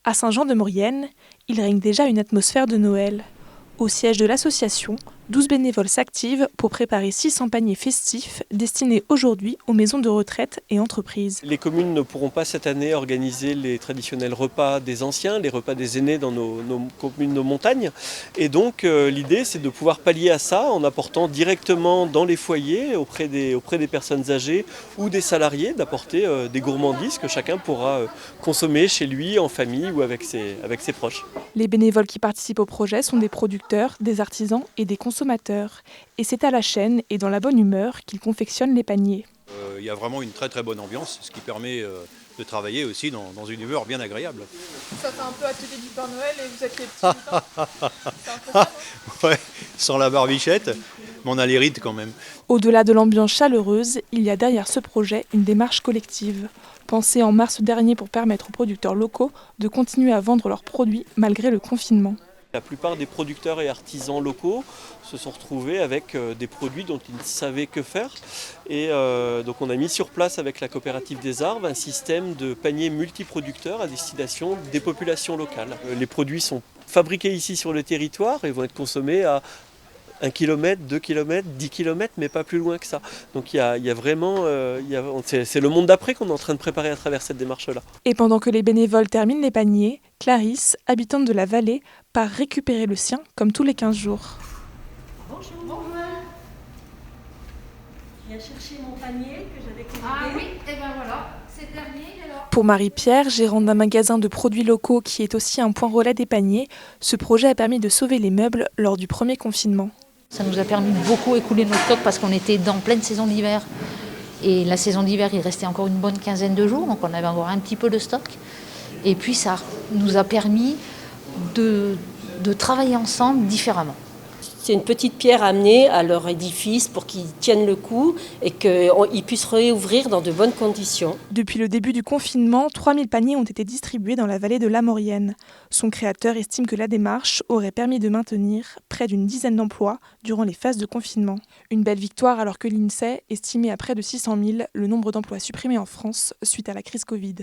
À Saint-Jean-de-Maurienne, il règne déjà une atmosphère de Noël. Au siège de l'association, 12 bénévoles s'activent pour préparer 600 paniers festifs destinés aujourd'hui aux maisons de retraite et entreprises. Les communes ne pourront pas cette année organiser les traditionnels repas des anciens, les repas des aînés dans nos communes, nos montagnes. Et donc l'idée c'est de pouvoir pallier à ça en apportant directement dans les foyers auprès des personnes âgées ou des salariés, d'apporter des gourmandises que chacun pourra consommer chez lui, en famille ou avec ses proches. Les bénévoles qui participent au projet sont des producteurs, des artisans et des consommateurs. Et c'est à la chaîne et dans la bonne humeur qu'ils confectionnent les paniers. Il y a vraiment une très très bonne ambiance, ce qui permet de travailler aussi dans une humeur bien agréable. Ça fait un peu atelier du Père Noël et vous êtes les petits lutins. C'est un peu ça, non ? Ouais, sans la barbichette, mais on a les rides quand même. Au-delà de l'ambiance chaleureuse, il y a derrière ce projet une démarche collective. Pensée en mars dernier pour permettre aux producteurs locaux de continuer à vendre leurs produits malgré le confinement. La plupart des producteurs et artisans locaux se sont retrouvés avec des produits dont ils ne savaient que faire. Et donc on a mis sur place avec la coopérative des Arves un système de paniers multiproducteurs à destination des populations locales. Les produits sont fabriqués ici sur le territoire et vont être consommés à 1 km, 2 km, 10 km, mais pas plus loin que ça. Donc il y a vraiment, c'est le monde d'après qu'on est en train de préparer à travers cette démarche-là. Et pendant que les bénévoles terminent les paniers, Clarisse, habitante de la vallée, part récupérer le sien comme tous les 15 jours. Bonjour. Bonjour. Je viens chercher mon panier que j'avais commandé. Ah oui, et ben voilà, c'est terminé alors. Pour Marie-Pierre, gérante d'un magasin de produits locaux qui est aussi un point relais des paniers, ce projet a permis de sauver les meubles lors du premier confinement. Ça nous a permis de beaucoup écouler nos stocks parce qu'on était dans pleine saison d'hiver. Et la saison d'hiver, il restait encore une bonne quinzaine de jours, donc on avait encore un petit peu de stock. Et puis ça nous a permis de travailler ensemble différemment. C'est une petite pierre à amener à leur édifice pour qu'ils tiennent le coup et qu'ils puissent réouvrir dans de bonnes conditions. Depuis le début du confinement, 3000 paniers ont été distribués dans la vallée de la Maurienne. Son créateur estime que la démarche aurait permis de maintenir près d'une dizaine d'emplois durant les phases de confinement. Une belle victoire alors que l'INSEE estimait à près de 600 000 le nombre d'emplois supprimés en France suite à la crise Covid.